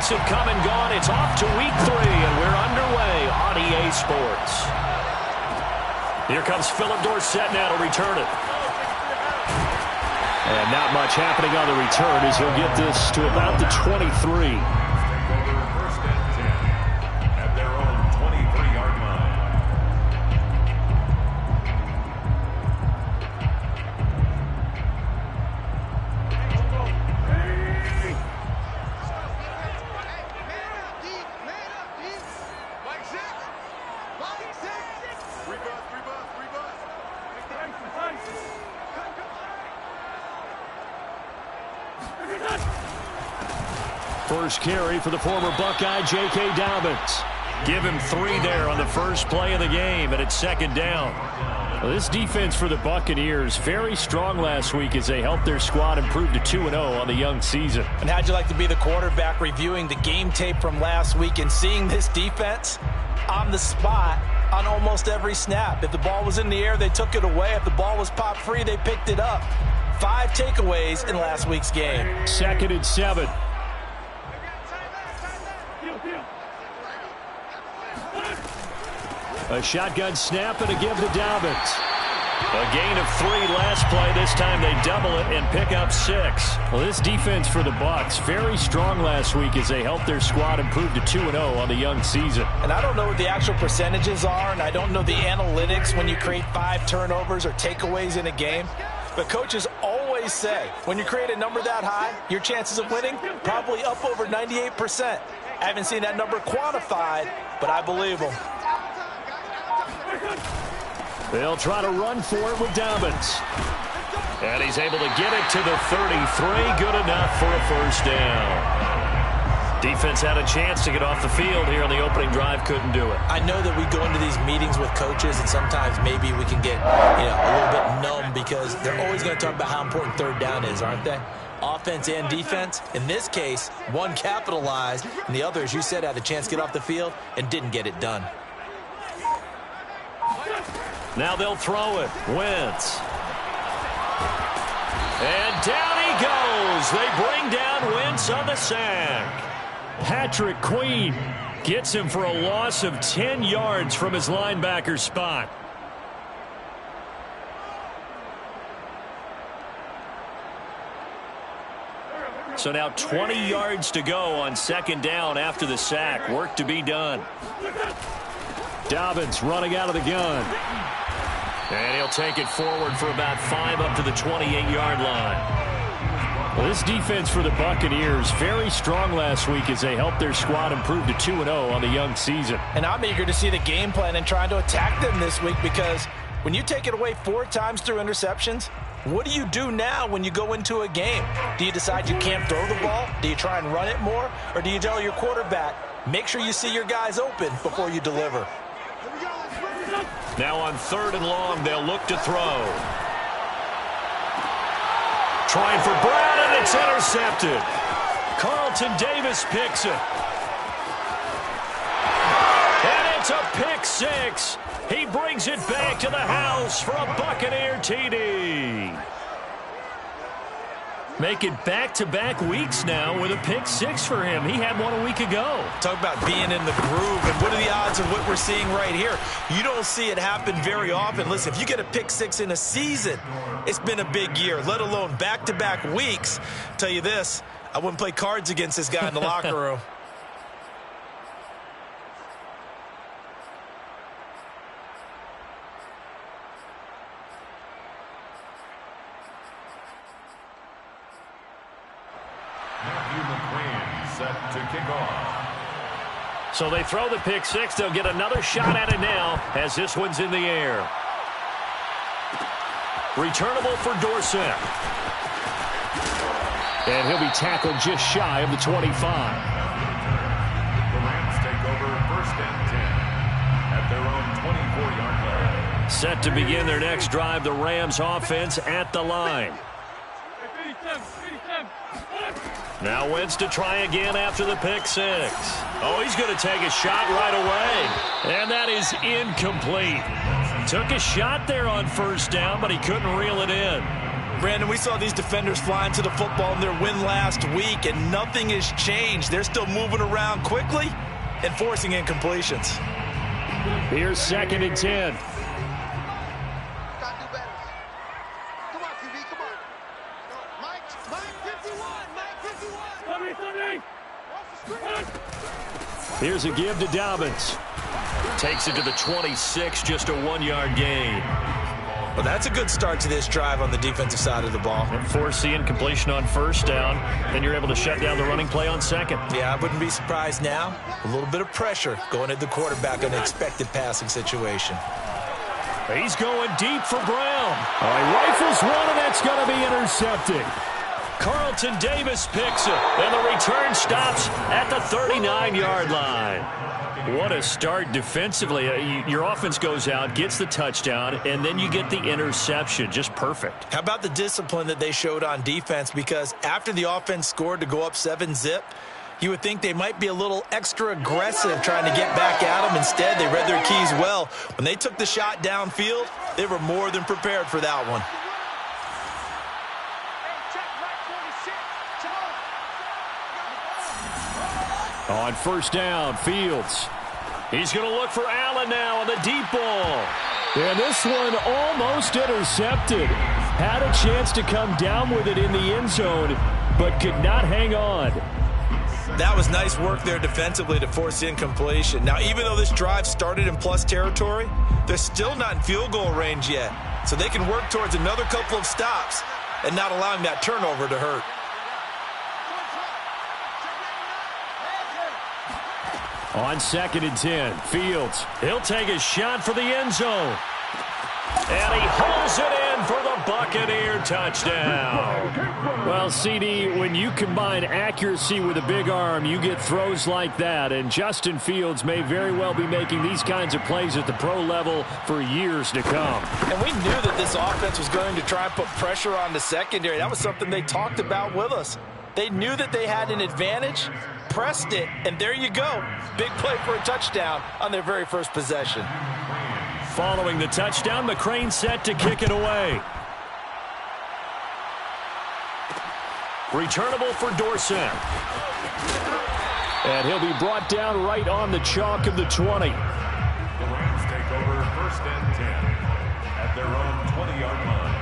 weeks have come and gone. It's off to week 3, and we're underway on EA Sports. Here comes Philip Dorsett now to return it. And not much happening on the return as he'll get this to about the 23. First carry for the former Buckeye, J.K. Dobbins. Give him 3 there on the first play of the game, and it's second down. Well, this defense for the Buccaneers, very strong last week as they helped their squad improve to 2-0 on the young season. And how'd you like to be the quarterback reviewing the game tape from last week and seeing this defense on the spot on almost every snap? If the ball was in the air, they took it away. If the ball was popped free, they picked it up. 5 takeaways in last week's game. 2nd and 7. A shotgun snap and a give to Dobbins. A gain of 3 last play. This time they double it and pick up 6. Well, this defense for the Bucs, very strong last week as they helped their squad improve to 2-0 on the young season. And I don't know what the actual percentages are, and I don't know the analytics when you create 5 turnovers or takeaways in a game. But coaches always say, when you create a number that high, your chances of winning probably up over 98%. I haven't seen that number quantified, but I believe them. They'll try to run for it with Dobbins. And he's able to get it to the 33. Good enough for a first down. Defense had a chance to get off the field here on the opening drive. Couldn't do it. I know that we go into these meetings with coaches, and sometimes maybe we can get a little bit numb because they're always going to talk about how important third down is, aren't they? Offense and defense. In this case, one capitalized, and the other, as you said, had a chance to get off the field and didn't get it done. Now they'll throw it. Wentz. And down he goes. They bring down Wentz on the sack. Patrick Queen gets him for a loss of 10 yards from his linebacker spot. So now 20 yards to go on second down after the sack. Work to be done. Dobbins running out of the gun. And he'll take it forward for about 5 up to the 28-yard line. Well, this defense for the Buccaneers, very strong last week as they helped their squad improve to 2-0 on the young season. And I'm eager to see the game plan and trying to attack them this week because when you take it away 4 times through interceptions, what do you do now when you go into a game? Do you decide you can't throw the ball? Do you try and run it more? Or do you tell your quarterback, make sure you see your guys open before you deliver? Now on 3rd and long, they'll look to throw. Trying for Brown, and it's intercepted. Carlton Davis picks it. And it's a pick 6. He brings it back to the house for a Buccaneer TD. Make it back-to-back weeks now with a pick 6 for him. He had one a week ago. Talk about being in the groove, and what are the odds of what we're seeing right here? You don't see it happen very often. Listen, if you get a pick 6 in a season, it's been a big year, let alone back-to-back weeks. Tell you this, I wouldn't play cards against this guy in the locker room. So they throw the pick 6. They'll get another shot at it now as this one's in the air. Returnable for Dorsett. And he'll be tackled just shy of the 25. The Rams take over 1st and 10 at their own 24-yard line. Set to begin their next drive, the Rams offense at the line. Now Wentz to try again after the pick 6. Oh, he's going to take a shot right away. And that is incomplete. Took a shot there on 1st down, but he couldn't reel it in. Brandon, we saw these defenders flying to the football in their win last week, and nothing has changed. They're still moving around quickly and forcing incompletions. Here's 2nd and 10. Here's a give to Dobbins. Takes it to the 26, just a 1-yard gain. Well, that's a good start to this drive on the defensive side of the ball. And force the incompletion on 1st down, then you're able to shut down the running play on 2nd. Yeah, I wouldn't be surprised now. A little bit of pressure going at the quarterback in an expected passing situation. He's going deep for Brown. He rifles one, and that's going to be intercepted. Carlton Davis picks it, and the return stops at the 39-yard line. What a start defensively. Your offense goes out, gets the touchdown, and then you get the interception. Just perfect. How about the discipline that they showed on defense? Because after the offense scored to go up 7-zip, you would think they might be a little extra aggressive trying to get back at them. Instead, they read their keys well. When they took the shot downfield, they were more than prepared for that one. On 1st down, Fields. He's going to look for Allen now on the deep ball. And this one almost intercepted. Had a chance to come down with it in the end zone, but could not hang on. That was nice work there defensively to force incompletion. Now, even though this drive started in plus territory, they're still not in field goal range yet. So they can work towards another couple of stops and not allowing that turnover to hurt. On 2nd and 10, Fields. He'll take a shot for the end zone. And he holds it in for the Buccaneer touchdown. Well, CD, when you combine accuracy with a big arm, you get throws like that. And Justin Fields may very well be making these kinds of plays at the pro level for years to come. And we knew that this offense was going to try and put pressure on the secondary. That was something they talked about with us. They knew that they had an advantage, pressed it, and there you go. Big play for a touchdown on their very first possession. Following the touchdown, McCrane set to kick it away. Returnable for Dorsett. And he'll be brought down right on the chalk of the 20. The Rams take over 1st and 10 at their own 20-yard line.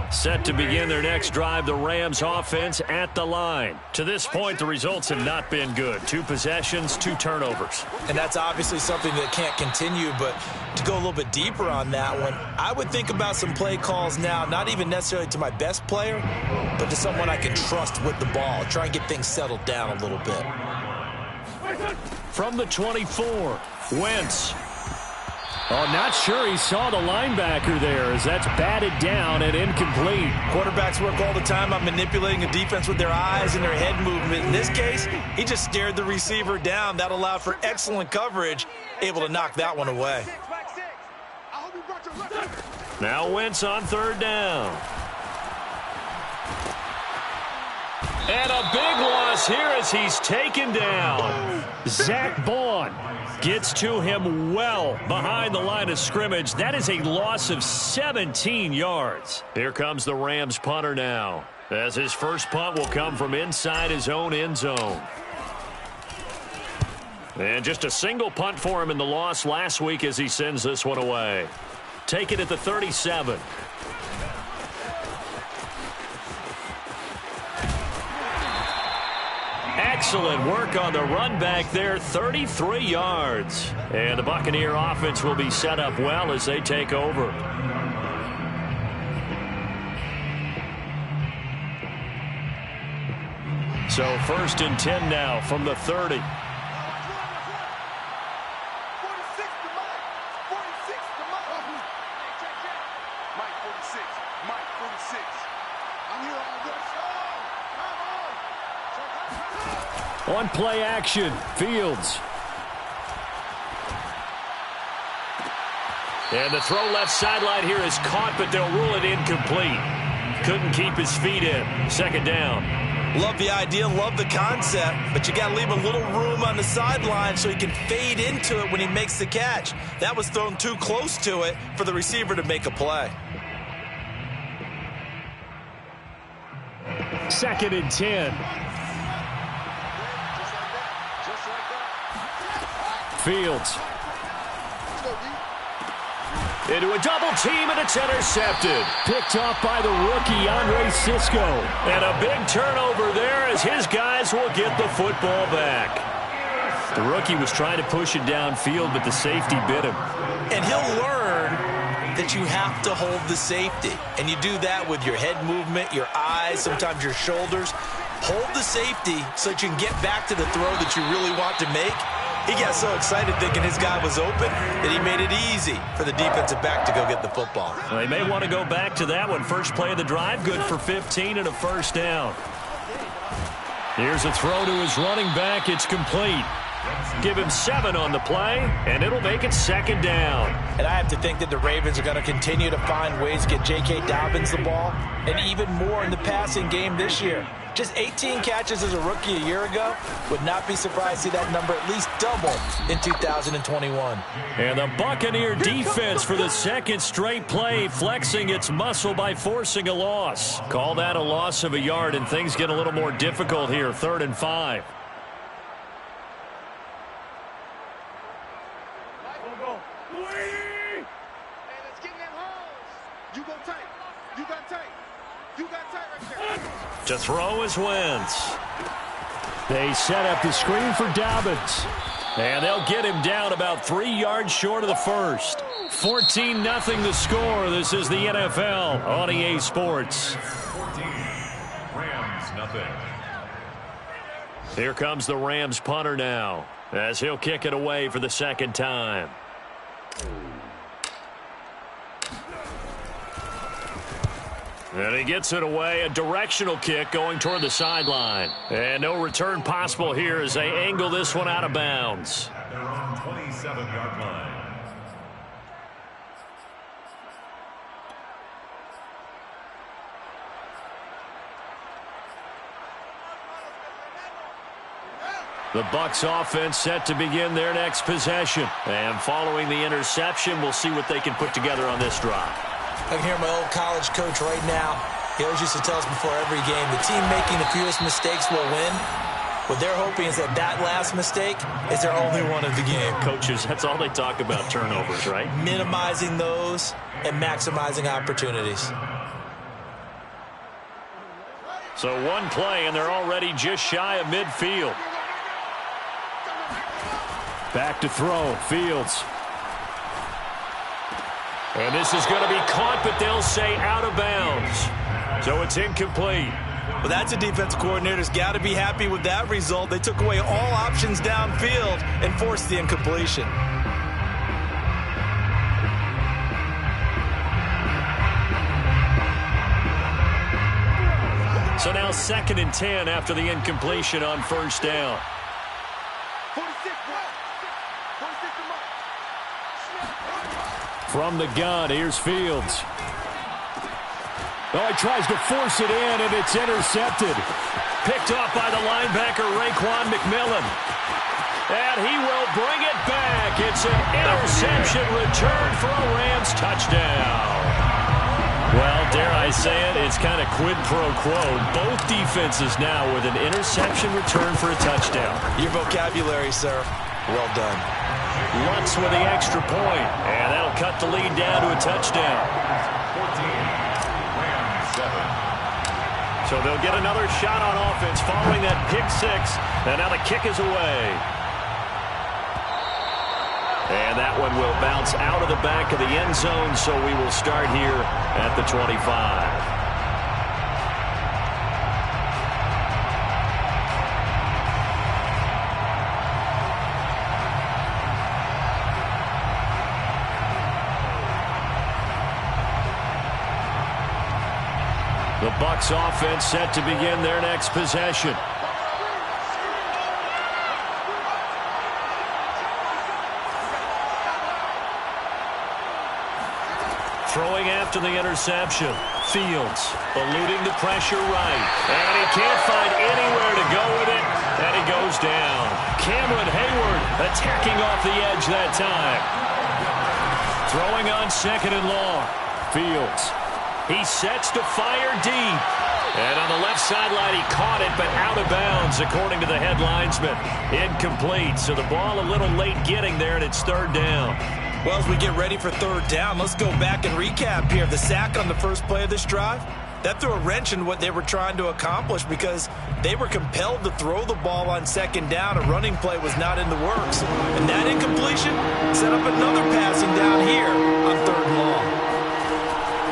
Set to begin their next drive, the Rams offense at the line. To this point, the results have not been good. 2 possessions, 2 turnovers. And that's obviously something that can't continue, but to go a little bit deeper on that one, I would think about some play calls now, not even necessarily to my best player, but to someone I can trust with the ball. Try and get things settled down a little bit. From the 24, Wentz. Oh, not sure he saw the linebacker there as that's batted down and incomplete. Quarterbacks work all the time on manipulating a defense with their eyes and their head movement. In this case, he just stared the receiver down. That allowed for excellent coverage, able to knock that one away. Now Wentz on 3rd down. And a big loss here as he's taken down. Zach Bond gets to him well behind the line of scrimmage. That is a loss of 17 yards. Here comes the Rams punter now, as his first punt will come from inside his own end zone. And just a single punt for him in the loss last week as he sends this one away. Take it at the 37. Excellent work on the run back there, 33 yards. And the Buccaneer offense will be set up well as they take over. So 1st and 10 now from the 30. On play action, Fields. And the throw left sideline here is caught, but they'll rule it incomplete. Couldn't keep his feet in. 2nd down. Love the idea, love the concept, but you got to leave a little room on the sideline so he can fade into it when he makes the catch. That was thrown too close to it for the receiver to make a play. 2nd and 10. Fields. Into a double team, and it's intercepted. Picked off by the rookie, Andre Cisco. And a big turnover there as his guys will get the football back. The rookie was trying to push it downfield, but the safety bit him. And he'll learn that you have to hold the safety. And you do that with your head movement, your eyes, sometimes your shoulders. Hold the safety so that you can get back to the throw that you really want to make. He got so excited thinking his guy was open that he made it easy for the defensive back to go get the football. Well, they may want to go back to that one. First play of the drive, good for 15 and a first down. Here's a throw to his running back. It's complete. Give him 7 on the play, and it'll make it 2nd down. And I have to think that the Ravens are going to continue to find ways to get J.K. Dobbins the ball, and even more in the passing game this year. Just 18 catches as a rookie a year ago. Would not be surprised to see that number at least double in 2021. And the Buccaneer defense for the 2nd straight play, flexing its muscle by forcing a loss. Call that a loss of a yard, and things get a little more difficult here. 3rd and 5. To throw is Wentz. They set up the screen for Dobbins. And they'll get him down about 3 yards short of the first. 14-0 the score. This is the NFL on EA Sports. 14, Rams nothing. Here comes the Rams punter now, as he'll kick it away for the 2nd time. And he gets it away, a directional kick going toward the sideline. And no return possible here as they angle this one out of bounds. At their own 27-yard line. The Bucs offense set to begin their next possession. And following the interception, we'll see what they can put together on this drive. I can hear my old college coach right now. He always used to tell us before every game, the team making the fewest mistakes will win. What they're hoping is that that last mistake is their only one of the game. Coaches, that's all they talk about, turnovers, right? Minimizing those and maximizing opportunities. So one play, and they're already just shy of midfield. Back to throw, Fields. And this is going to be caught, but they'll say out of bounds. So it's incomplete. Well, that's a defense coordinator's got to be happy with that result. They took away all options downfield and forced the incompletion. So now 2nd and 10 after the incompletion on first down. From the gun, here's Fields. Oh, he tries to force it in, and it's intercepted. Picked off by the linebacker, Raekwon McMillan. And he will bring it back. It's an interception return for a Rams touchdown. Well, dare I say it, it's kind of quid pro quo. Both defenses now with an interception return for a touchdown. Your vocabulary, sir. Well done. Lutz with the extra point, and that'll cut the lead down to a touchdown. 14, Rams 7. So they'll get another shot on offense following that pick six, and now the kick is away. And that one will bounce out of the back of the end zone, so we will start here at the 25. The Bucs offense set to begin their next possession. Throwing after the interception. Fields eluding the pressure right. And he can't find anywhere to go with it. And he goes down. Cameron Hayward attacking off the edge that time. Throwing on 2nd and long. Fields. He sets to fire deep. And on the left sideline, he caught it, but out of bounds, according to the head linesman. Incomplete, so the ball a little late getting there, and it's 3rd down. Well, as we get ready for 3rd down, let's go back and recap here. The sack on the first play of this drive, that threw a wrench in what they were trying to accomplish because they were compelled to throw the ball on 2nd down. A running play was not in the works. And that incompletion set up another passing down here on 3rd and long.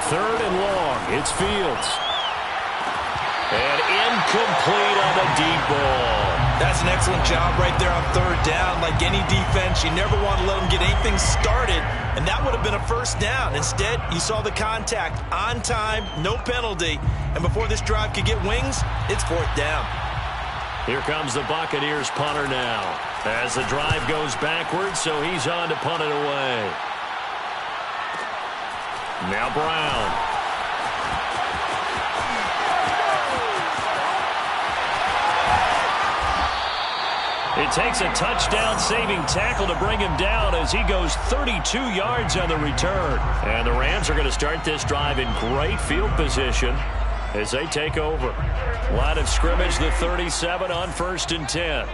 3rd and long, it's Fields. And incomplete on the deep ball. That's an excellent job right there on 3rd down. Like any defense, you never want to let them get anything started, and that would have been a 1st down. Instead, you saw the contact on time, no penalty, and before this drive could get wings, it's 4th down. Here comes the Buccaneers punter now as the drive goes backwards, so he's on to punt it away. Now Brown. It takes a touchdown-saving tackle to bring him down as he goes 32 yards on the return. And the Rams are going to start this drive in great field position as they take over. Line of scrimmage, the 37 on 1st and 10.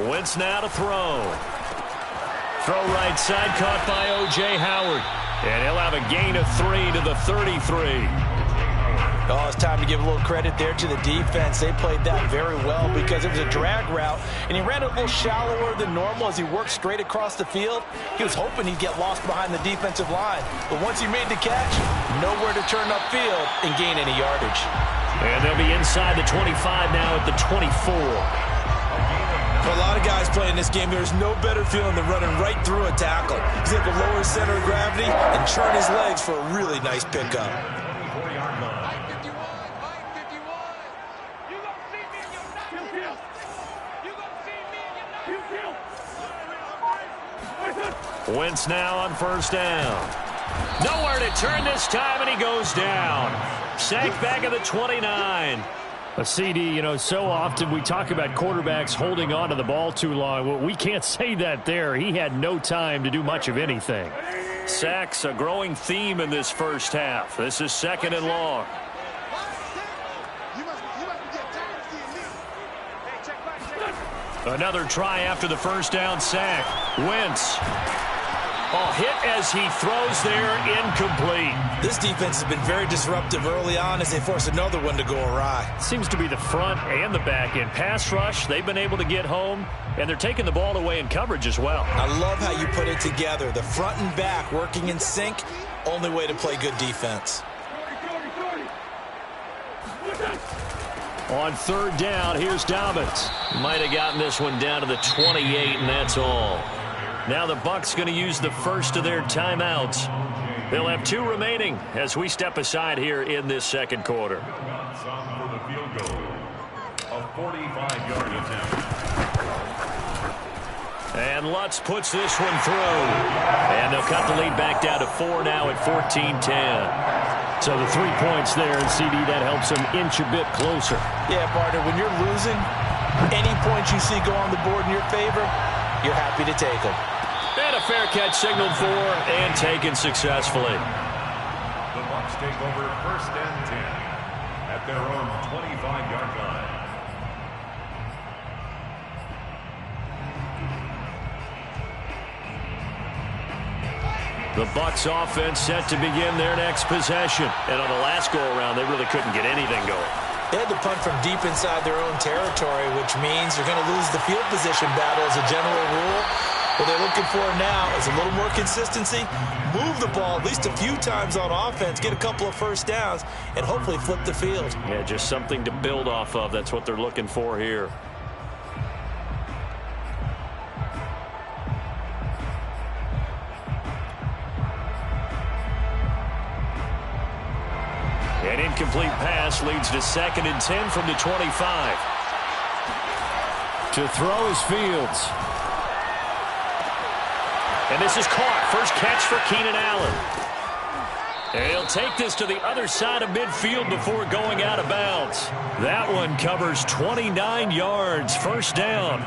Wentz now to throw. Throw right side, caught by O.J. Howard. And he'll have a gain of 3 to the 33. Oh, it's time to give a little credit there to the defense. They played that very well because it was a drag route, and he ran it a little shallower than normal as he worked straight across the field. He was hoping he'd get lost behind the defensive line. But once he made the catch, nowhere to turn upfield and gain any yardage. And they'll be inside the 25 now at the 24. For a lot of guys playing this game, there's no better feeling than running right through a tackle. He's able to lower his center of gravity and turn his legs for a really nice pickup. Wentz now on 1st down. Nowhere to turn this time, and he goes down. Sacked back at the 29. A CD, so often we talk about quarterbacks holding on to the ball too long. Well, we can't say that there. He had no time to do much of anything. Sacks, a growing theme in this first half. This is 2nd and long. Another try after the 1st down sack. Wentz. Hit as he throws there, incomplete. This defense has been very disruptive early on as they force another one to go awry. Seems to be the front and the back end. Pass rush, they've been able to get home, and they're taking the ball away in coverage as well. I love how you put it together. The front and back working in sync, only way to play good defense. On 3rd down, here's Dobbins. Might have gotten this one down to the 28, and that's all. Now the Bucs going to use the first of their timeouts. They'll have 2 remaining as we step aside here in this 2nd quarter. For the field goal, a 45-yard attempt. And Lutz puts this one through. And they'll cut the lead back down to 4 now at 14-10. So the 3 points there, and CD, that helps them inch a bit closer. Yeah, partner, when you're losing, any points you see go on the board in your favor, you're happy to take them. And a fair catch signaled for and taken successfully. The Bucs take over 1st and 10 at their own 25-yard line. The Bucs offense set to begin their next possession. And on the last go-around, they really couldn't get anything going. They had to punt from deep inside their own territory, which means you're going to lose the field position battle as a general rule. What they're looking for now is a little more consistency, move the ball at least a few times on offense, get a couple of 1st downs, and hopefully flip the field. Yeah, just something to build off of. That's what they're looking for here. An incomplete pass leads to 2nd and 10 from the 25. To throw is Fields. And this is caught. First catch for Keenan Allen. And he'll take this to the other side of midfield before going out of bounds. That one covers 29 yards. First down.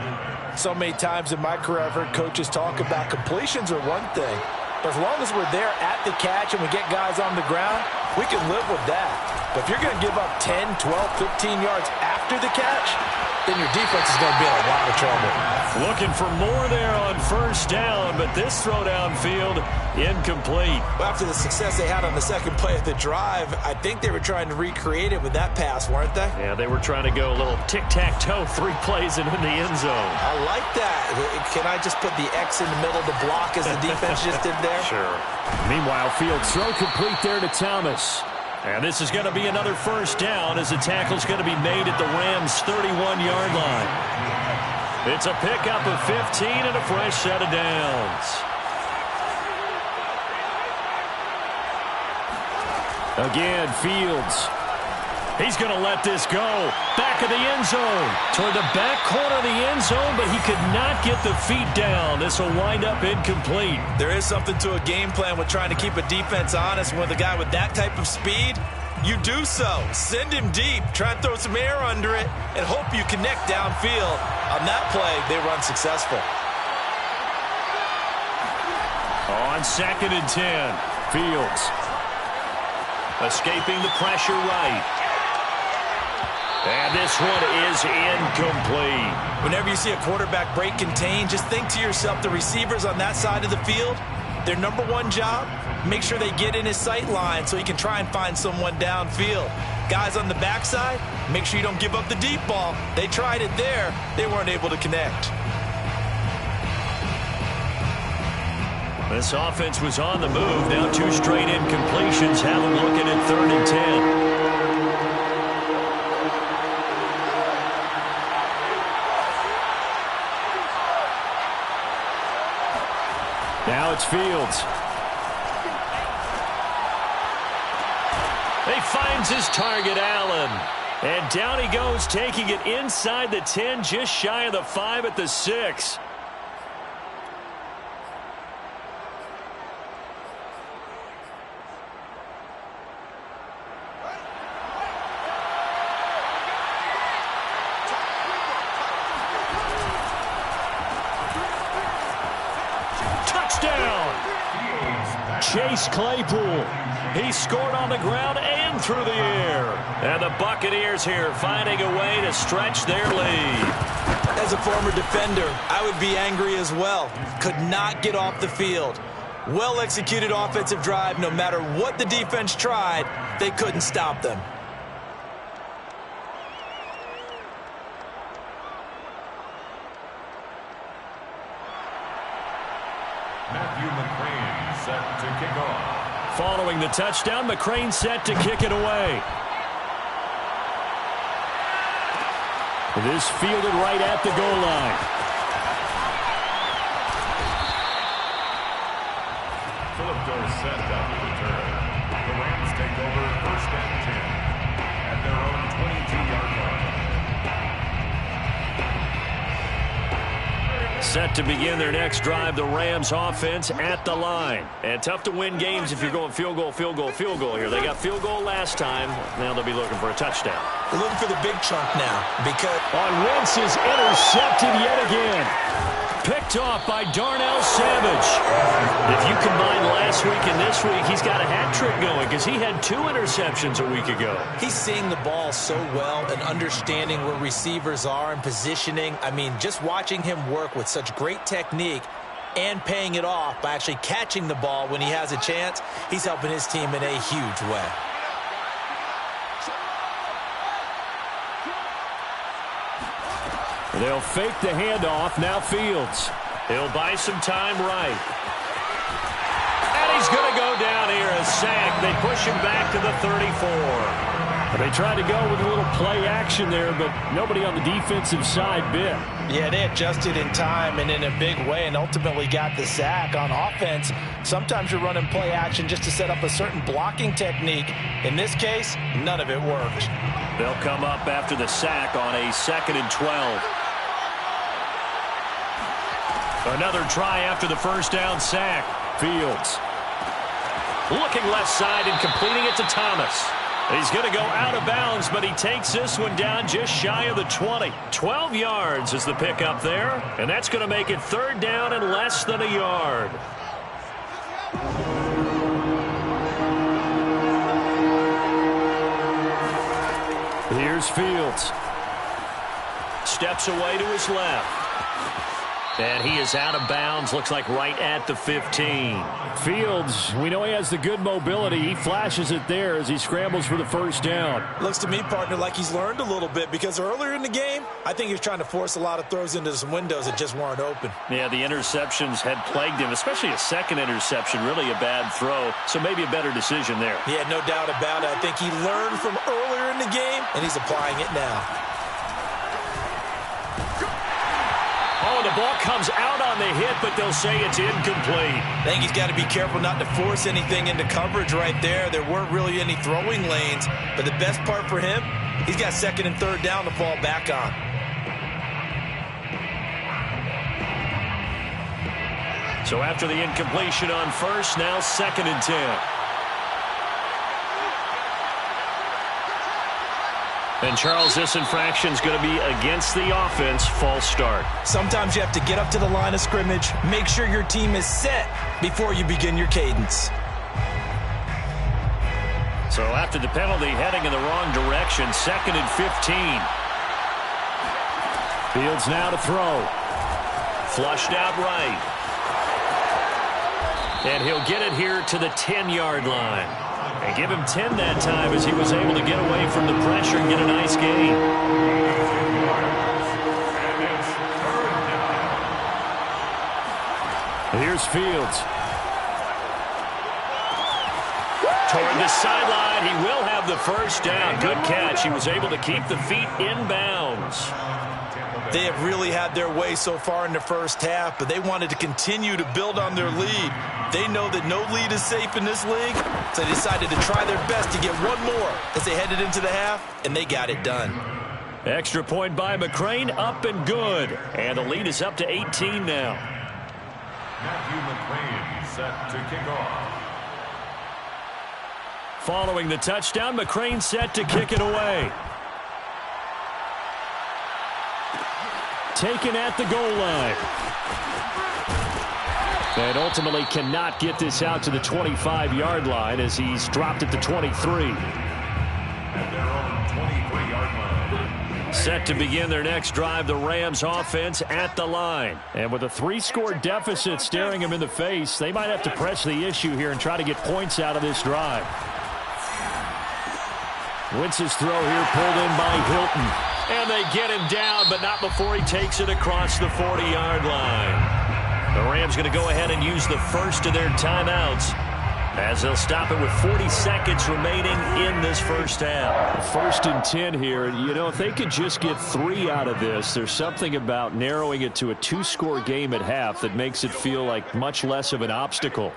So many times in my career I've heard coaches talk about completions are one thing. But as long as we're there at the catch and we get guys on the ground, we can live with that. But if you're going to give up 10, 12, 15 yards after the catch, then your defense is going to be in a lot of trouble. Looking for more there on first down, but this throw downfield incomplete. Well, after the success they had on the second play of the drive, I think they were trying to recreate it with that pass, weren't they? Yeah, they were trying to go a little tic-tac-toe, 3 plays and in the end zone. I like that. Can I just put the X in the middle of the block as the defense just did there? Sure. Meanwhile, Fields throw complete there to Thomas. And this is going to be another first down as the tackle's going to be made at the Rams' 31-yard line. It's a pickup of 15 and a fresh set of downs. Again, Fields. He's going to let this go. Back of the end zone. Toward the back corner of the end zone, but he could not get the feet down. This will wind up incomplete. There is something to a game plan with trying to keep a defense honest. With a guy with that type of speed, you do so. Send him deep. Try and throw some air under it and hope you connect downfield. On that play, they were unsuccessful. On 2nd and 10, Fields. Escaping the pressure right. And this one is incomplete. Whenever you see a quarterback break contain, just think to yourself, the receivers on that side of the field, their number one job, make sure they get in his sight line so he can try and find someone downfield. Guys on the backside, make sure you don't give up the deep ball. They tried it there. They weren't able to connect. This offense was on the move. Now 2 straight incompletions. Have them looking at 3rd and 10. Now it's Fields. He finds his target, Allen. And down he goes, taking it inside the 10, just shy of the 5 at the 6. Chase Claypool. He scored on the ground and through the air. And the Buccaneers here finding a way to stretch their lead. As a former defender, I would be angry as well. Could not get off the field. Well-executed offensive drive. No matter what the defense tried, they couldn't stop them. Set to kick off. Following the touchdown, McCrane set to kick it away. This fielded right at the goal line. Philip Dorsett on the return. The Rams take over 1st and 10 at their own 22-yard line. Set to begin their next drive, the Rams offense at the line. And tough to win games if you're going field goal, field goal, field goal here. They got field goal last time. Now they'll be looking for a touchdown. They're looking for the big chunk now because on Wentz is intercepted yet again. Picked off by Darnell Savage. If you combine last week and this week, he's got a hat trick going because he had 2 interceptions a week ago. He's seeing the ball so well and understanding where receivers are and positioning. I mean, just watching him work with such great technique and paying it off by actually catching the ball when he has a chance, he's helping his team in a huge way. They'll fake the handoff. Now Fields. He'll buy some time right. And he's going to go down here. A sack. They push him back to the 34. They tried to go with a little play action there, but nobody on the defensive side bit. Yeah, they adjusted in time and in a big way and ultimately got the sack. On offense, sometimes you're running play action just to set up a certain blocking technique. In this case, none of it worked. They'll come up after the sack on a 2nd and 12. Another try after the first down sack. Fields looking left side and completing it to Thomas. He's going to go out of bounds, but he takes this one down just shy of the 20. 12 yards is the pickup there, and that's going to make it 3rd down and less than a yard. Here's Fields. Steps away to his left. And he is out of bounds, looks like right at the 15. Fields, we know he has the good mobility. He flashes it there as he scrambles for the first down. Looks to me, partner, like he's learned a little bit because earlier in the game, I think he was trying to force a lot of throws into some windows that just weren't open. Yeah, the interceptions had plagued him, especially a second interception, really a bad throw. So maybe a better decision there. Yeah, no doubt about it. I think he learned from earlier in the game, and he's applying it now. Oh, the ball comes out on the hit, but they'll say it's incomplete. I think he's got to be careful not to force anything into coverage right there. There weren't really any throwing lanes, but the best part for him, he's got 2nd and 3rd down to fall back on. So after the incompletion on first, now 2nd and 10. And, Charles, this infraction is going to be against the offense. False start. Sometimes you have to get up to the line of scrimmage, make sure your team is set before you begin your cadence. So after the penalty, heading in the wrong direction, 2nd and 15. Fields now to throw. Flushed out right. And he'll get it here to the 10-yard line. And give him 10 that time as he was able to get away from the pressure and get a nice gain. Here's Fields. Toward the sideline, he will have the first down. Good catch. He was able to keep the feet in bounds. They have really had their way so far in the first half, but they wanted to continue to build on their lead. They know that no lead is safe in this league, so they decided to try their best to get one more as they headed into the half, and they got it done. Extra point by McCrane, up and good. And the lead is up to 18 now. Matthew McCrane set to kick off. Following the touchdown, McCrane set to kick it away. Taken at the goal line. And ultimately cannot get this out to the 25-yard line as he's dropped at the 23. At their own 23-yard line. Set to begin their next drive, the Rams offense at the line. And with a 3-score deficit staring them in the face, they might have to press the issue here and try to get points out of this drive. Wentz's throw here pulled in by Hilton. And they get him down, but not before he takes it across the 40-yard line. The Rams going to go ahead and use the first of their timeouts as they'll stop it with 40 seconds remaining in this first half. 1st and 10 here. You know, if they could just get 3 out of this, there's something about narrowing it to a 2-score game at half that makes it feel like much less of an obstacle.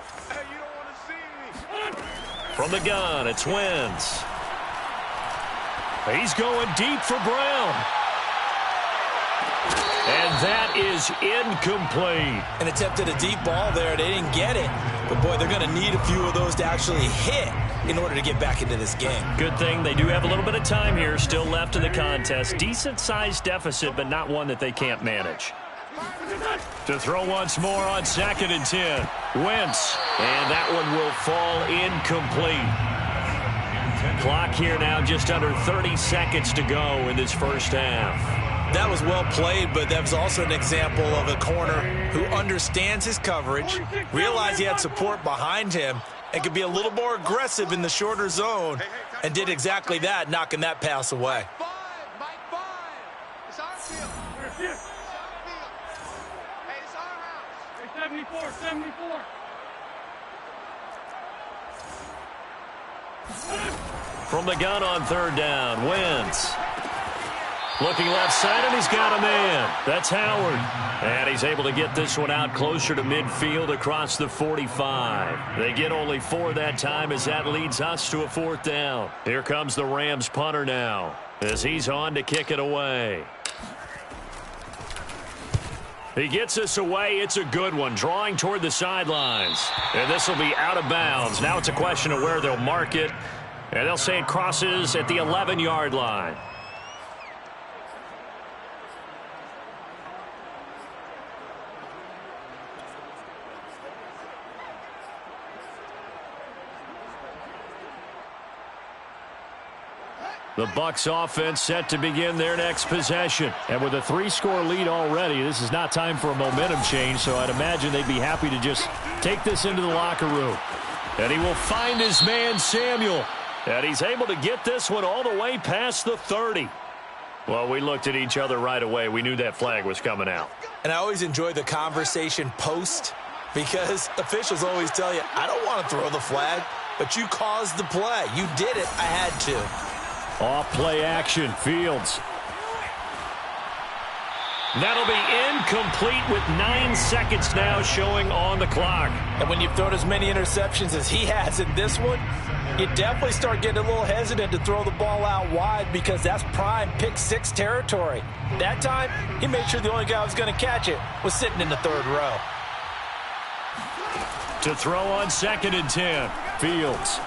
From the gun, it's Wentz. He's going deep for Brown. And that is incomplete. An attempt at a deep ball there. They didn't get it. But, boy, they're going to need a few of those to actually hit in order to get back into this game. Good thing they do have a little bit of time here still left in the contest. Decent-sized deficit, but not one that they can't manage. To throw once more on 2nd and 10. Wentz. And that one will fall incomplete. Clock here now just under 30 seconds to go in this first half. That was well played, but that was also an example of a corner who understands his coverage, realized he had support behind him, and could be a little more aggressive in the shorter zone, and did exactly that, knocking that pass away. From the gun on third down, Wentz. Looking left side, and he's got a man. That's Howard. And he's able to get this one out closer to midfield across the 45. They get only 4 that time as that leads us to a 4th down. Here comes the Rams punter now as he's on to kick it away. He gets this away. It's a good one, drawing toward the sidelines. And this will be out of bounds. Now it's a question of where they'll mark it. And they'll say it crosses at the 11-yard line. The Bucs offense set to begin their next possession. And with a 3-score lead already, this is not time for a momentum change, so I'd imagine they'd be happy to just take this into the locker room. And he will find his man, Samuel. And he's able to get this one all the way past the 30. Well, we looked at each other right away. We knew that flag was coming out. And I always enjoy the conversation post because officials always tell you, I don't want to throw the flag, but you caused the play. You did it. I had to. Off play action, Fields. That'll be incomplete with 9 seconds now showing on the clock. And when you've thrown as many interceptions as he has in this one, you definitely start getting a little hesitant to throw the ball out wide because that's prime pick 6 territory. That time, he made sure the only guy who was going to catch it was sitting in the 3rd row. To throw on 2nd and 10, Fields.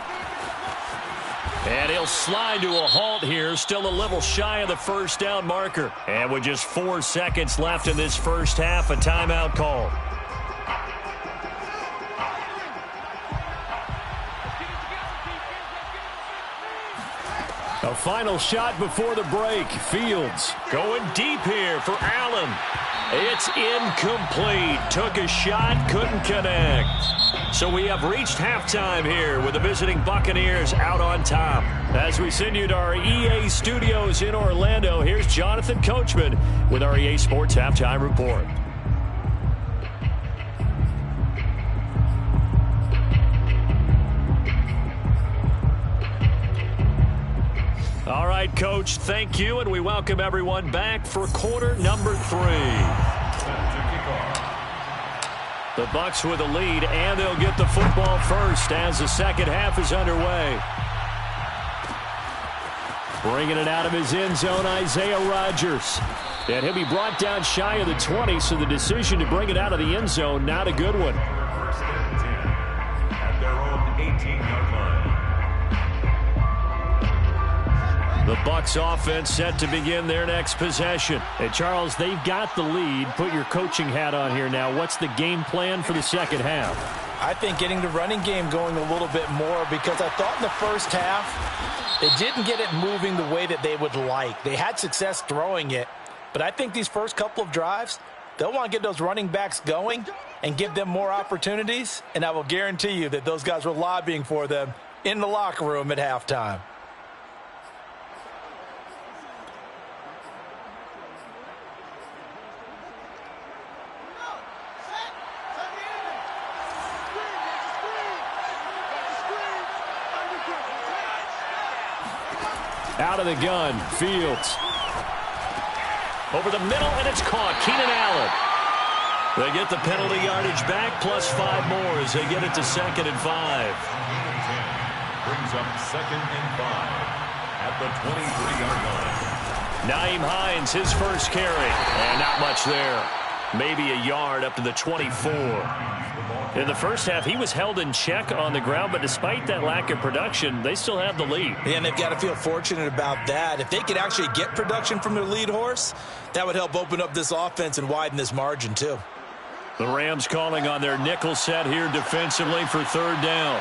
And he'll slide to a halt here, still a little shy of the 1st down marker. And with just 4 seconds left in this first half, a timeout call. A final shot before the break. Fields going deep here for Allen. It's incomplete. Took a shot, couldn't connect. So we have reached halftime here with the visiting Buccaneers out on top. As we send you to our EA studios in Orlando, here's Jonathan Coachman with our EA Sports Halftime Report. All right, Coach, thank you, and we welcome everyone back for quarter number 3. The Bucs with a lead, and they'll get the football first as the second half is underway. Bringing it out of his end zone, Isaiah Rodgers. And he'll be brought down shy of the 20, so the decision to bring it out of the end zone, not a good one. First and 10 at their own 18-yard line. The Bucs offense set to begin their next possession. And Charles, they've got the lead. Put your coaching hat on here now. What's the game plan for the second half? I think getting the running game going a little bit more because I thought in the first half they didn't get it moving the way that they would like. They had success throwing it, but I think these first couple of drives, they'll want to get those running backs going and give them more opportunities, and I will guarantee you that those guys were lobbying for them in the locker room at halftime. Out of the gun, Fields. Over the middle, and it's caught. Keenan Allen. They get the penalty yardage back, plus 5 more as they get it to 2nd and 5. Brings up 2nd and 5 at the 23-yard line. Nyheim Hines, his first carry, and not much there. Maybe a yard up to the 24. In the first half, he was held in check on the ground, but despite that lack of production, they still have the lead. And they've got to feel fortunate about that. If they could actually get production from their lead horse, that would help open up this offense and widen this margin too. The Rams calling on their nickel set here defensively for 3rd down.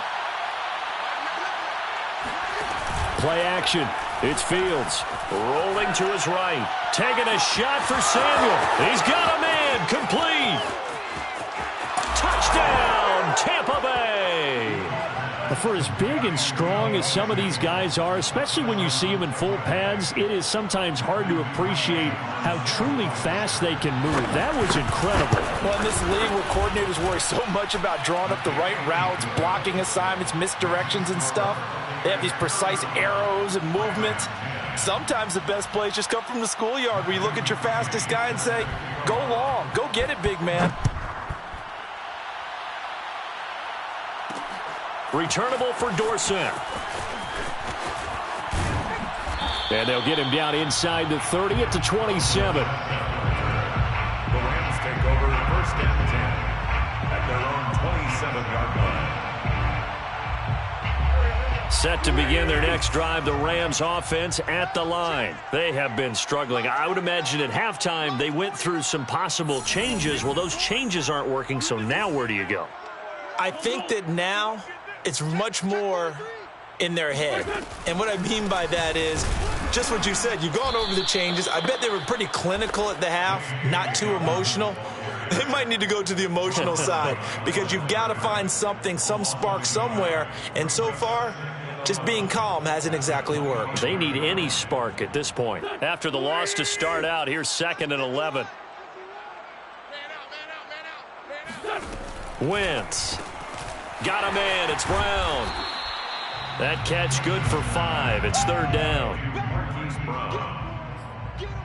Play action. It's Fields rolling to his right. Taking a shot for Samuel. He's got a man. Complete. Touchdown, Tampa Bay. For as big and strong as some of these guys are, especially when you see them in full pads, it is sometimes hard to appreciate how truly fast they can move. That was incredible. Well, in this league where coordinators worry so much about drawing up the right routes, blocking assignments, misdirections and stuff, They have these precise arrows and movements. Sometimes the best plays just come from the schoolyard where you look at your fastest guy and say, go long, go get it, big man. Returnable for Dorsett. And they'll get him down inside the 30 at the 27. The Rams take over first and 10 at their own 27-yard line. Set to begin their next drive, the Rams offense at the line. They have been struggling. I would imagine at halftime they went through some possible changes. Well, those changes aren't working, so now where do you go? I think that now it's much more in their head. And what I mean by that is just what you said. You've gone over the changes. I bet they were pretty clinical at the half, not too emotional. They might need to go to the emotional side because you've got to find something, some spark somewhere. And so far, just being calm hasn't exactly worked. They need any spark at this point. After the loss to start out, here's 2nd and 11. Wentz. Got a man. It's Brown. That catch good for 5. It's 3rd down. Marquise Brown.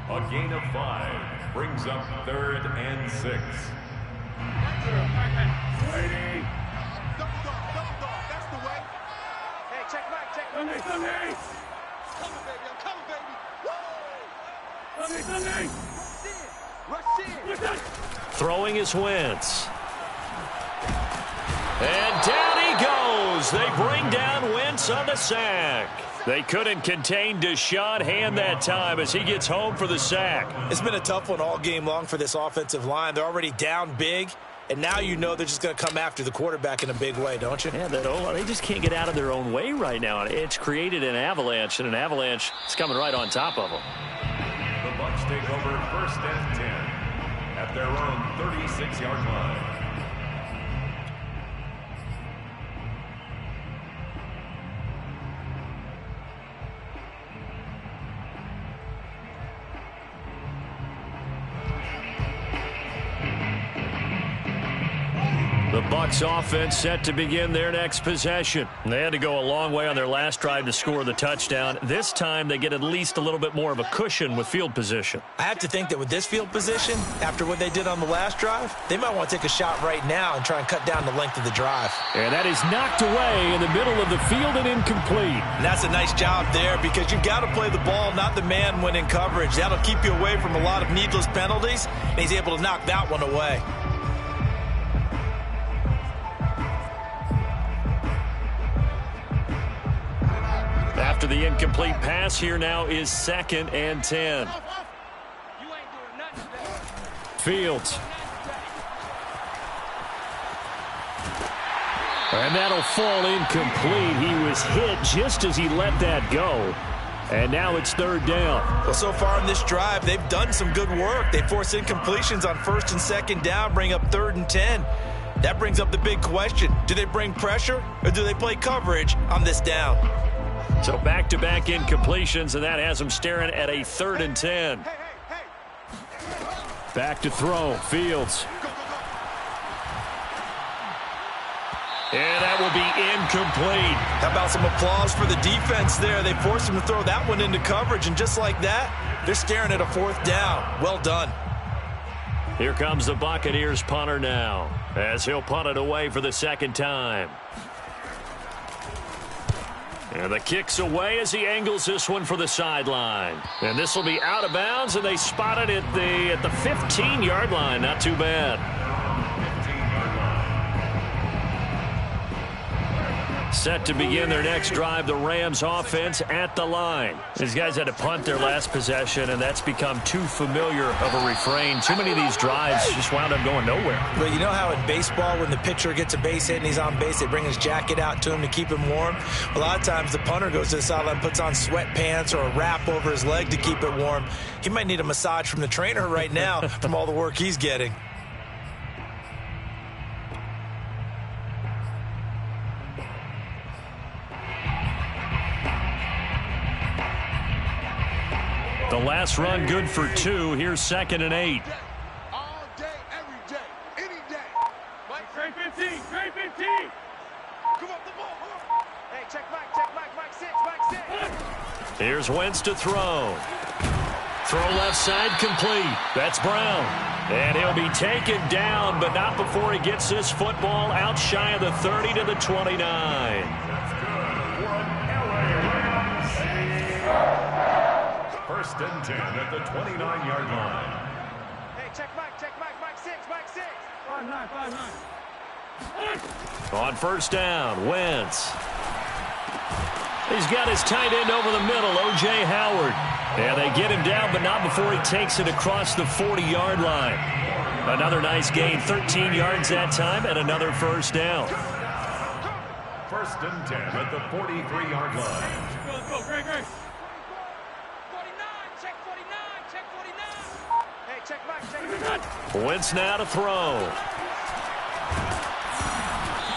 A gain of 5 brings up 3rd and 6. Throwing is Wentz. And down he goes. They bring down Wentz on the sack. They couldn't contain Deshaun Hand that time as he gets home for the sack. It's been a tough one all game long for this offensive line. They're already down big, and now you know they're just going to come after the quarterback in a big way, don't you? Yeah, they just can't get out of their own way right now. It's created an avalanche, and an avalanche is coming right on top of them. The Bucs take over first and 10 at their own 36-yard line. The Bucs offense set to begin their next possession. They had to go a long way on their last drive to score the touchdown. This time they get at least a little bit more of a cushion with field position. I have to think that with this field position, after what they did on the last drive, they might want to take a shot right now and try and cut down the length of the drive. And that is knocked away in the middle of the field and incomplete. And that's a nice job there because you've got to play the ball, not the man when in coverage. That'll keep you away from a lot of needless penalties, and he's able to knock that one away. After the incomplete pass, here now is 2nd and 10. Fields. And that'll fall incomplete. He was hit just as he let that go. And now it's 3rd down. Well, so far in this drive, they've done some good work. They force incompletions on 1st and 2nd down, bring up 3rd and 10. That brings up the big question. Do they bring pressure or do they play coverage on this down? So back-to-back incompletions, and that has them staring at a 3rd and 10. Back to throw. Fields. And that will be incomplete. How about some applause for the defense there? They forced him to throw that one into coverage, and just like that, they're staring at a 4th down. Well done. Here comes the Buccaneers punter now, as he'll punt it away for the 2nd time. And the kick's away as he angles this one for the sideline. And this will be out of bounds, and they spot it at the 15-yard line. Not too bad. Set to begin their next drive, the Rams offense at the line. These guys had to punt their last possession, and that's become too familiar of a refrain. Too many of these drives just wound up going nowhere. But you know how in baseball, when the pitcher gets a base hit and he's on base, they bring his jacket out to him to keep him warm? A lot of times the punter goes to the sideline, puts on sweatpants or a wrap over his leg to keep it warm. He might need a massage from the trainer right now from all the work he's getting. The last run good for 2. Here's 2nd and 8. All day, every day, any day. Trey 15, Trey 15. Come up the ball. Hey, check back, check back. Here's Wentz to throw. Throw left side complete. That's Brown. And he'll be taken down, but not before he gets this football out shy of the 30 to the 29. That's good for an LA Rams. First and 10 at the 29-yard line. Hey, check Mike 6. 5-9. On first down, Wentz. He's got his tight end over the middle, O.J. Howard. And they get him down, but not before he takes it across the 40-yard line. Another nice gain, 13 yards that time, and another first down. First and 10 at the 43-yard line. Go, Greg. 49, check 49. Hey, check Mike. Wentz now to throw.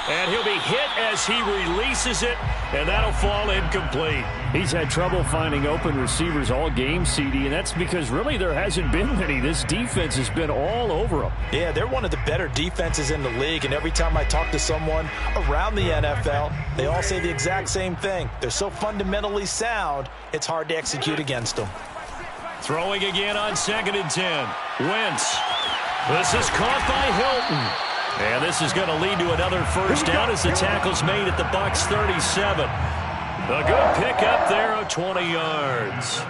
And he'll be hit as he releases it, and that'll fall incomplete. He's had trouble finding open receivers all game, CD, and that's because really there hasn't been many. This defense has been all over him. Yeah, they're one of the better defenses in the league, and every time I talk to someone around the NFL, they all say the exact same thing. They're so fundamentally sound, it's hard to execute against them. Throwing again on 2nd and 10. Wentz. This is caught by Hilton. And this is going to lead to another first down as the tackle's made at the Bucs 37. A good pickup there of 20 yards.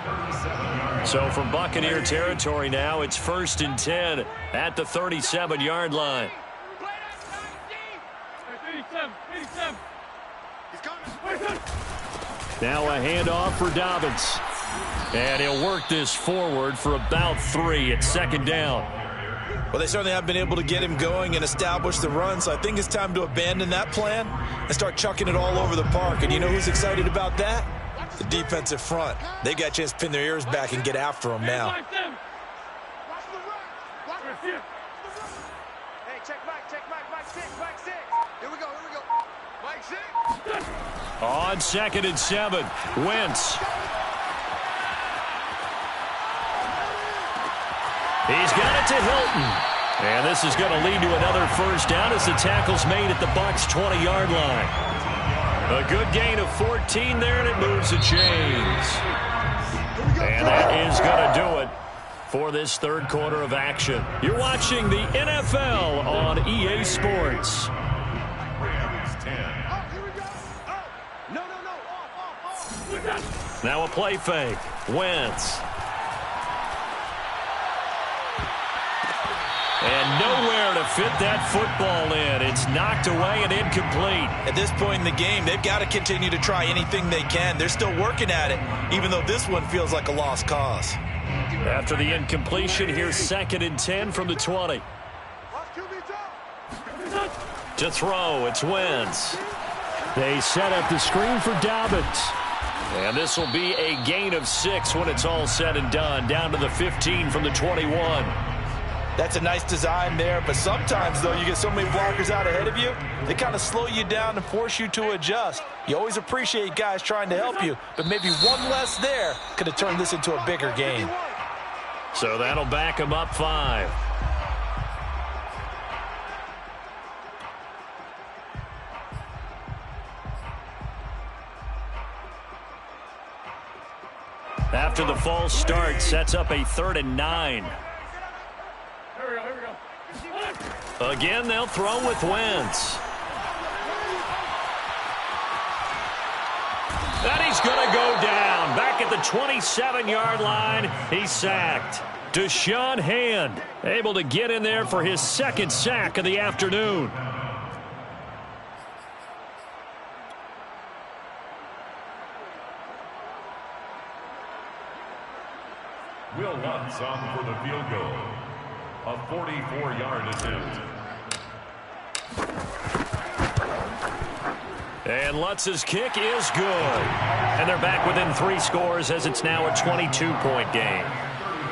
So from Buccaneer territory now, it's 1st and 10 at the 37-yard line. Now a handoff for Dobbins. And he'll work this forward for about 3 at 2nd down. Well, they certainly have been able to get him going and establish the run, so I think it's time to abandon that plan and start chucking it all over the park. And you know who's excited about that? The defensive front. They got a chance to pin their ears back and get after him now. Hey, check Mike 6. Here we go. Mike 6. On 2nd and 7, Wentz. He's got it to Hilton. And this is going to lead to another first down as the tackle's made at the Bucs 20-yard line. A good gain of 14 there, and it moves the chains. And that is going to do it for this third quarter of action. You're watching the NFL on EA Sports. Rams 10. No. Now a play fake. Wentz. And nowhere to fit that football in. It's knocked away and incomplete. At this point in the game, they've got to continue to try anything they can. They're still working at it, even though this one feels like a lost cause. After the incompletion, here's 2nd and 10 from the 20. To throw, it's Wentz. They set up the screen for Dobbins. And this will be a gain of 6 when it's all said and done. Down to the 15 from the 21. That's a nice design there, but sometimes, though, you get so many blockers out ahead of you, they kind of slow you down and force you to adjust. You always appreciate guys trying to help you, but maybe one less there could have turned this into a bigger game. So that'll back him up 5. After the false start, sets up a 3rd and 9. Again, they'll throw with Wentz. And he's going to go down. Back at the 27-yard line, he's sacked. Deshaun Hand able to get in there for his 2nd sack of the afternoon. Will Lutz on for the field goal. A 44-yard attempt. And Lutz's kick is good. And they're back within 3 scores as it's now a 22-point game.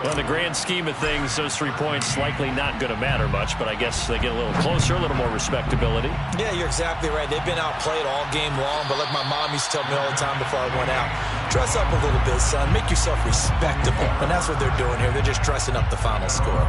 Well, in the grand scheme of things, those 3 points likely not going to matter much, but I guess they get a little closer, a little more respectability. Yeah, you're exactly right. They've been outplayed all game long, but like my mom used to tell me all the time before I went out, dress up a little bit, son. Make yourself respectable. And that's what they're doing here. They're just dressing up the final score.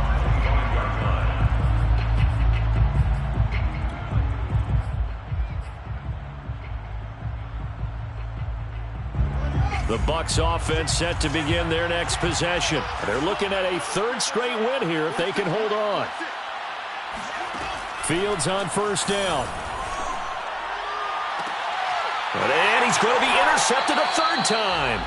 The Bucs offense set to begin their next possession. They're looking at a third straight win here if they can hold on. Fields on first down. And he's going to be intercepted a third time.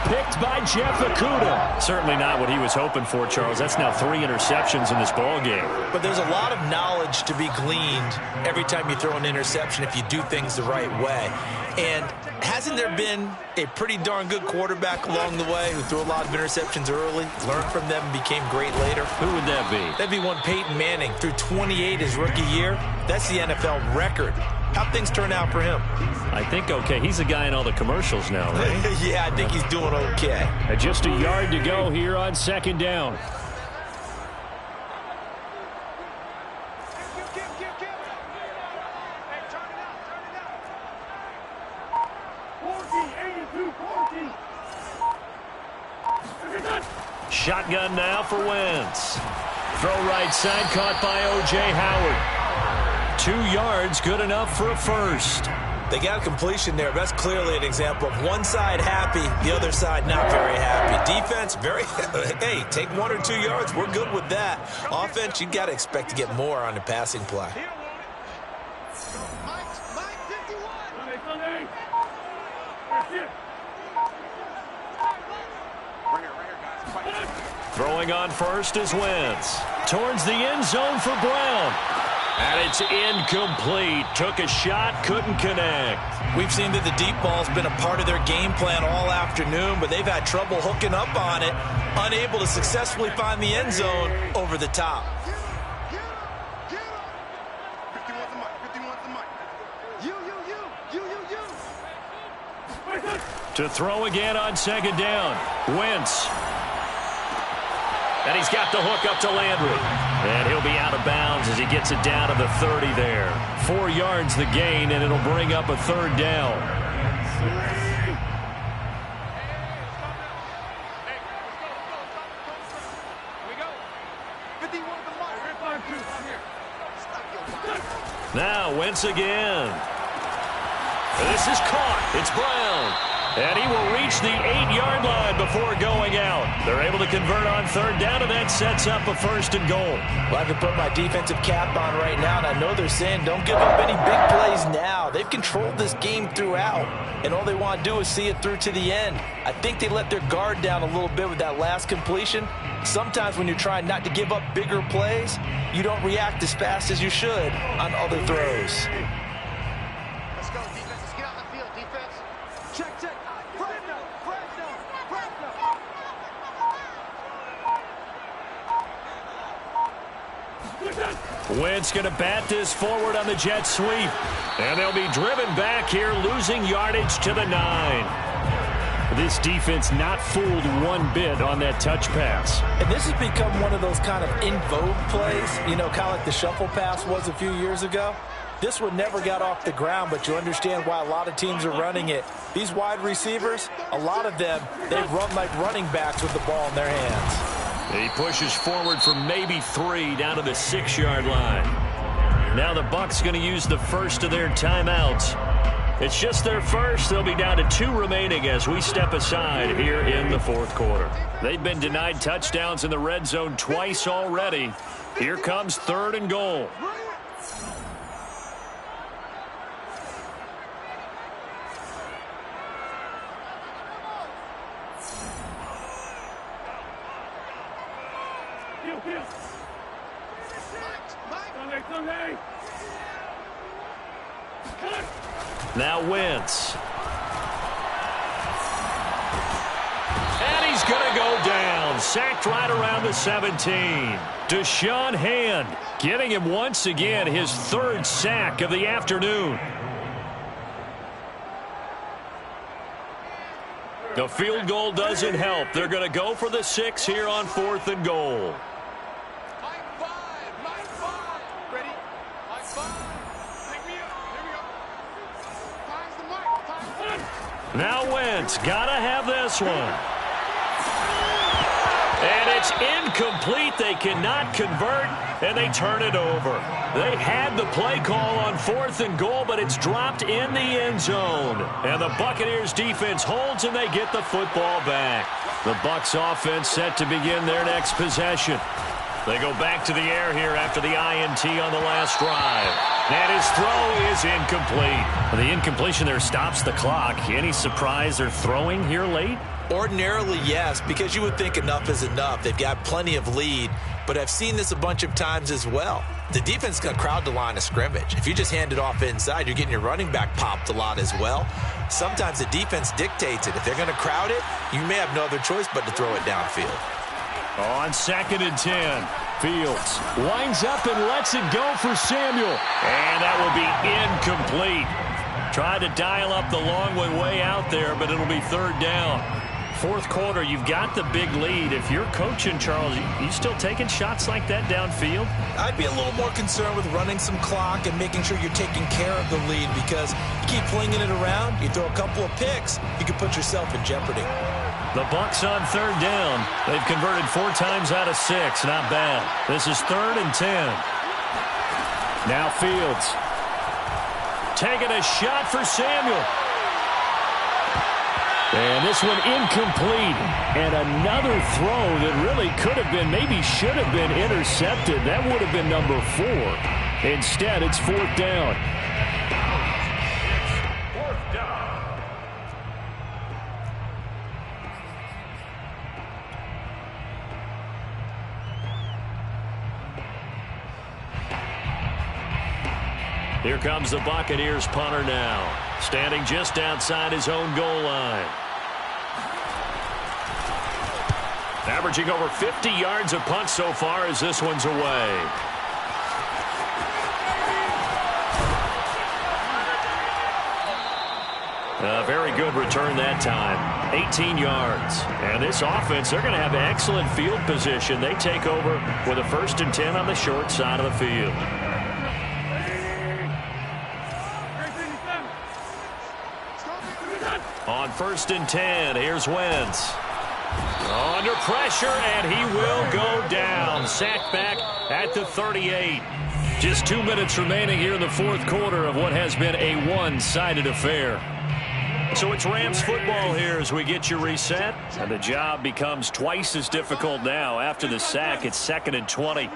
Picked by Jeff Okudah. Certainly not what he was hoping for, Charles. That's now 3 interceptions in this ball game. But there's a lot of knowledge to be gleaned every time you throw an interception if you do things the right way. And hasn't there been a pretty darn good quarterback along the way who threw a lot of interceptions early, learned from them, and became great later? Who would that be? That'd be one Peyton Manning. Threw 28 his rookie year. That's the NFL record. How'd things turn out for him? I think okay. He's a guy in all the commercials now, right? Yeah, I think he's doing okay. Just a yard to go here on second down. Shotgun now for Wentz. Throw right side, caught by O.J. Howard. 2 yards, good enough for a first. They got a completion there. That's clearly an example of one side happy, the other side not very happy. Defense, very, hey, take 1 or 2 yards. We're good with that. Offense, you got to expect to get more on the passing play. Throwing on first is Wentz. Towards the end zone for Brown. And it's incomplete. Took a shot, couldn't connect. We've seen that the deep ball's been a part of their game plan all afternoon, but they've had trouble hooking up on it, unable to successfully find the end zone over the top. To throw again on second down. Wentz. And he's got the hook up to Landry. And he'll be out of bounds as he gets it down to the 30 there. 4 yards the gain, and it'll bring up a third down. Now Wentz again. This is caught. It's Brown. And he will reach the 8-yard line before going out. They're able to convert on third down, and that sets up a first and goal. Well, I can put my defensive cap on right now, and I know they're saying don't give up any big plays now. They've controlled this game throughout, and all they want to do is see it through to the end. I think they let their guard down a little bit with that last completion. Sometimes when you're trying not to give up bigger plays, you don't react as fast as you should on other throws. Let's go, defense. Let's get out the field, defense. Check, check. Wentz going to bat this forward on the jet sweep. And they'll be driven back here, losing yardage to the 9. This defense not fooled one bit on that touch pass. And this has become one of those kind of in vogue plays, you know, kind of like the shuffle pass was a few years ago. This one never got off the ground, but you understand why a lot of teams are running it. These wide receivers, a lot of them, they run like running backs with the ball in their hands. He pushes forward for maybe 3 down to the 6-yard line. Now the Bucs going to use the first of their timeouts. It's just their first. They'll be down to 2 remaining as we step aside here in the fourth quarter. They've been denied touchdowns in the red zone twice already. Here comes third and goal. Now Wentz. And he's going to go down. Sacked right around the 17. Deshaun Hand getting him once again his 3rd sack of the afternoon. The field goal doesn't help. They're going to go for the 6 here on 4th and goal. Now Wentz, gotta have this one. And it's incomplete. They cannot convert, and they turn it over. They had the play call on 4th and goal, but it's dropped in the end zone. And the Buccaneers defense holds, and they get the football back. The Bucs offense set to begin their next possession. They go back to the air here after the INT on the last drive. And his throw is incomplete. The incompletion there stops the clock. Any surprise they're throwing here late? Ordinarily, yes, because you would think enough is enough. They've got plenty of lead, but I've seen this a bunch of times as well. The defense is going to crowd the line of scrimmage. If you just hand it off inside, you're getting your running back popped a lot as well. Sometimes the defense dictates it. If they're going to crowd it, you may have no other choice but to throw it downfield. On 2nd and 10, Fields winds up and lets it go for Samuel. And that will be incomplete. Tried to dial up the long one way out there, but it'll be 3rd down. 4th quarter, you've got the big lead. If you're coaching, Charles, you still taking shots like that downfield? I'd be a little more concerned with running some clock and making sure you're taking care of the lead, because you keep flinging it around, you throw a couple of picks, you can put yourself in jeopardy. The Bucs on 3rd down. They've converted 4 times out of 6. Not bad. This is 3rd and 10. Now Fields taking a shot for Samuel. And this one incomplete. And another throw that really could have been, maybe should have been intercepted. That would have been number 4. Instead, it's 4th down. Here comes the Buccaneers punter now, standing just outside his own goal line. Averaging over 50 yards a punt so far as this one's away. A very good return that time. 18 yards. And this offense, they're going to have excellent field position. They take over with a 1st and 10 on the short side of the field. On 1st and 10, here's Wentz. Under pressure, and he will go down. Sacked back at the 38. Just 2 minutes remaining here in the 4th quarter of what has been a one-sided affair. So it's Rams football here as we get you reset. And the job becomes twice as difficult now. After the sack, it's 2nd and 20.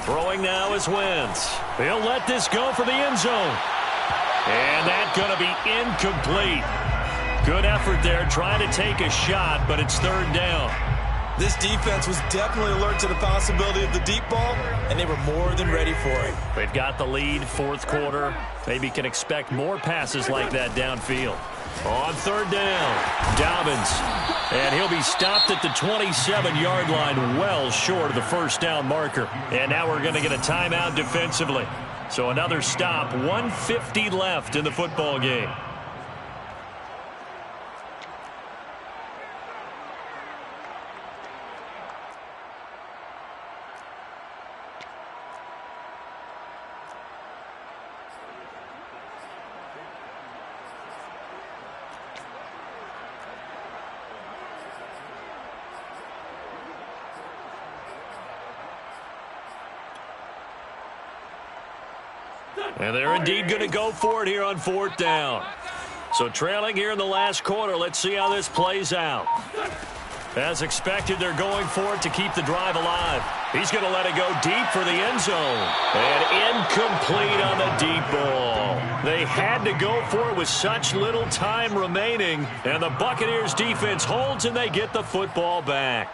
Throwing now is Wentz. He'll let this go for the end zone. And that's going to be incomplete. Good effort there, trying to take a shot, but it's 3rd down. This defense was definitely alert to the possibility of the deep ball, and they were more than ready for it. They've got the lead, 4th quarter. Maybe can expect more passes like that downfield. On 3rd down, Dobbins. And he'll be stopped at the 27-yard line, well short of the 1st down marker. And now we're going to get a timeout defensively. So another stop, 1:50 left in the football game. And they're indeed going to go for it here on 4th down. So trailing here in the last quarter. Let's see how this plays out. As expected, they're going for it to keep the drive alive. He's going to let it go deep for the end zone. And incomplete on the deep ball. They had to go for it with such little time remaining. And the Buccaneers defense holds, and they get the football back.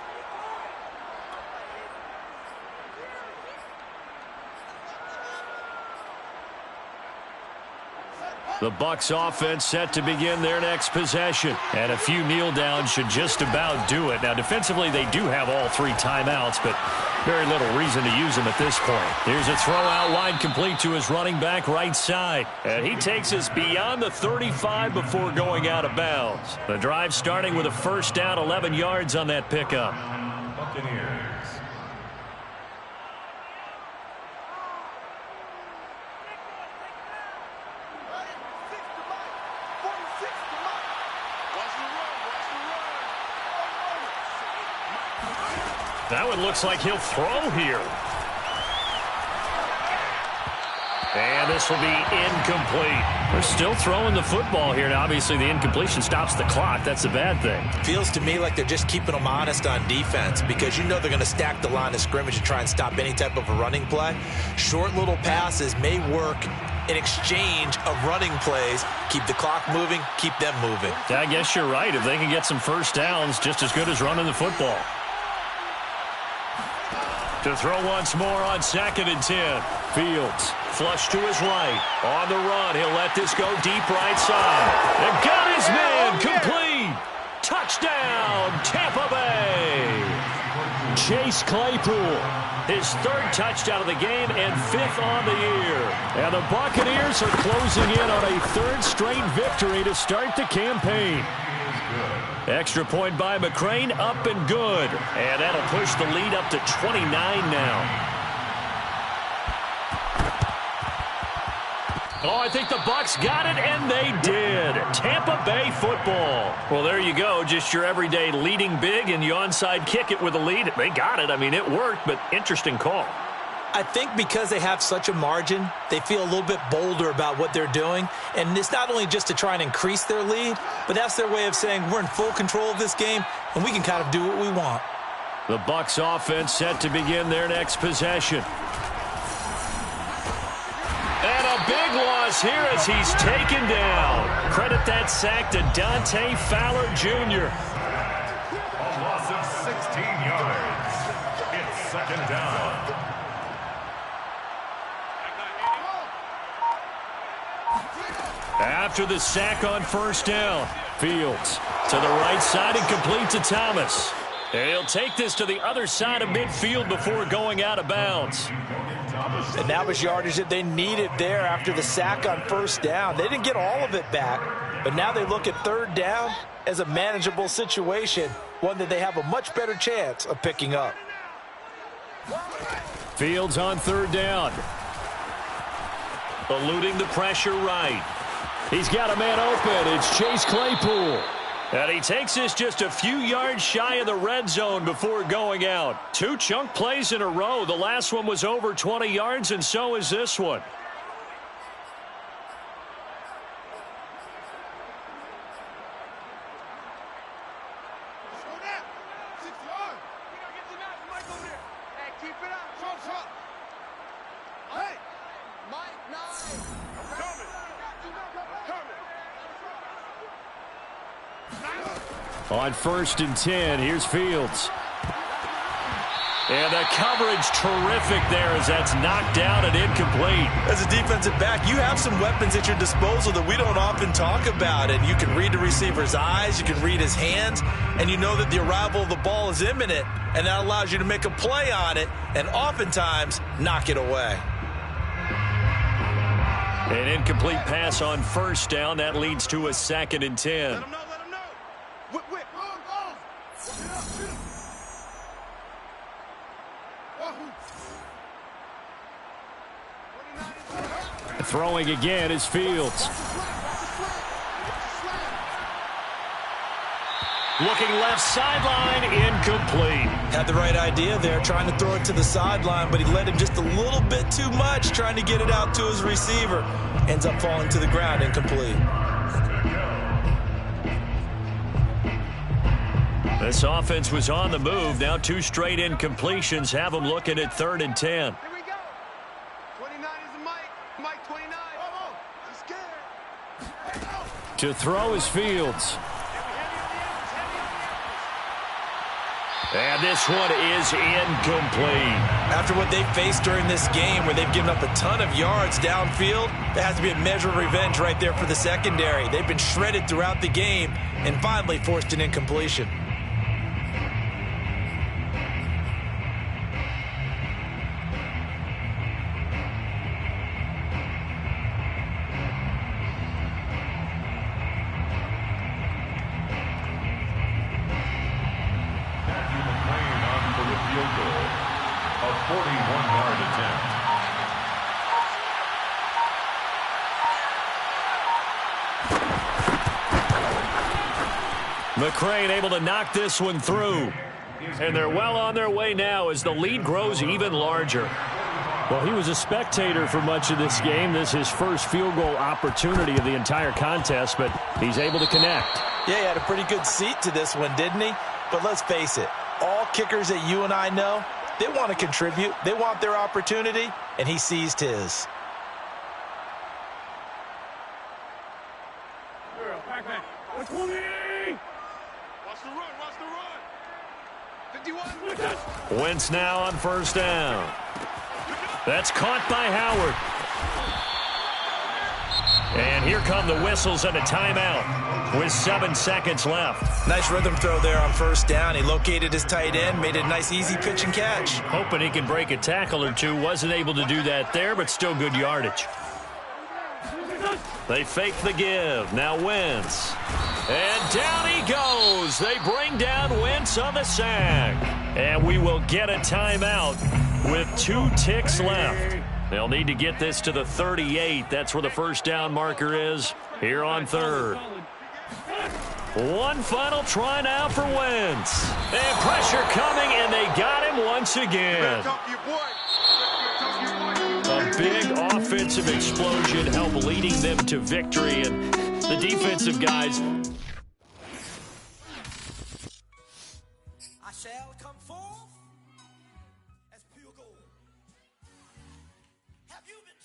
The Bucs offense set to begin their next possession. And a few kneel downs should just about do it. Now, defensively, they do have all 3 timeouts, but very little reason to use them at this point. Here's a throw out wide, complete to his running back right side. And he takes us beyond the 35 before going out of bounds. The drive starting with a 1st down, 11 yards on that pickup. That one looks like he'll throw here. And this will be incomplete. They're still throwing the football here. Now, obviously, the incompletion stops the clock. That's a bad thing. Feels to me like they're just keeping them honest on defense because you know they're going to stack the line of scrimmage and try and stop any type of a running play. Short little passes may work in exchange of running plays. Keep the clock moving, keep them moving. Yeah, I guess you're right. If they can get some first downs, just as good as running the football. To throw once more on 2nd and 10. Fields flush to his right. On the run, he'll let this go deep right side. And got his man complete. Touchdown, Tampa Bay. Chase Claypool, his 3rd touchdown of the game and 5th on the year. And the Buccaneers are closing in on a 3rd straight victory to start the campaign. Extra point by McCrane, up and good. And that'll push the lead up to 29 now. Oh, I think the Bucs got it, and they did. Tampa Bay football. Well, there you go. Just your everyday leading big, and you onside kick it with a lead. They got it. I mean, it worked, but interesting call. I think because they have such a margin, they feel a little bit bolder about what they're doing. And it's not only just to try and increase their lead, but that's their way of saying we're in full control of this game, and we can kind of do what we want. The Bucs offense set to begin their next possession. And a big loss here as he's taken down. Credit that sack to Dante Fowler Jr. A loss of 16 yards. It's 2nd down. After the sack on 1st down, Fields to the right side and complete to Thomas. And he'll take this to the other side of midfield before going out of bounds. And that was yardage that they needed there after the sack on 1st down. They didn't get all of it back, but now they look at 3rd down as a manageable situation, one that they have a much better chance of picking up. Fields on 3rd down. Eluding the pressure right. He's got a man open. It's Chase Claypool. And he takes this just a few yards shy of the red zone before going out. 2 chunk plays in a row. The last one was over 20 yards, and so is this one. On 1st and 10, here's Fields. And the coverage terrific there as that's knocked down and incomplete. As a defensive back, you have some weapons at your disposal that we don't often talk about. And you can read the receiver's eyes, you can read his hands, and you know that the arrival of the ball is imminent. And that allows you to make a play on it and oftentimes knock it away. An incomplete pass on 1st down. That leads to a 2nd and 10. Let him know. Whip. Throwing again is Fields. Looking left sideline, incomplete. Had the right idea there, trying to throw it to the sideline, but he led him just a little bit too much, trying to get it out to his receiver. Ends up falling to the ground, incomplete. This offense was on the move. Now 2 straight incompletions have them looking at 3rd and 10. Here we go. 29 is Mike 29. He's scared. To throw is Fields. And this one is incomplete. After what they've faced during this game where they've given up a ton of yards downfield, there has to be a measure of revenge right there for the secondary. They've been shredded throughout the game and finally forced an incompletion. Field goal, a 41-yard attempt. McCrane able to knock this one through. And they're well on their way now as the lead grows even larger. Well, he was a spectator for much of this game. This is his first field goal opportunity of the entire contest, but he's able to connect. Yeah, he had a pretty good seat to this one, didn't he? But let's face it, all kickers that you and I know, they want to contribute. They want their opportunity, and he seized his. Watch the run, watch the run. 51. Wentz now on first down. That's caught by Howard. And here come the whistles and a timeout with 7 seconds left. Nice rhythm throw there on first down. He located his tight end, made it a nice easy pitch and catch. Hoping he can break a tackle or two. Wasn't able to do that there, but still good yardage. They fake the give. Now Wentz. And down he goes. They bring down Wentz on the sack. And we will get a timeout with 2 ticks left. They'll need to get this to the 38. That's where the first down marker is here on third. One final try now for Wentz. And pressure coming, and they got him once again. A big offensive explosion helped leading them to victory, and the defensive guys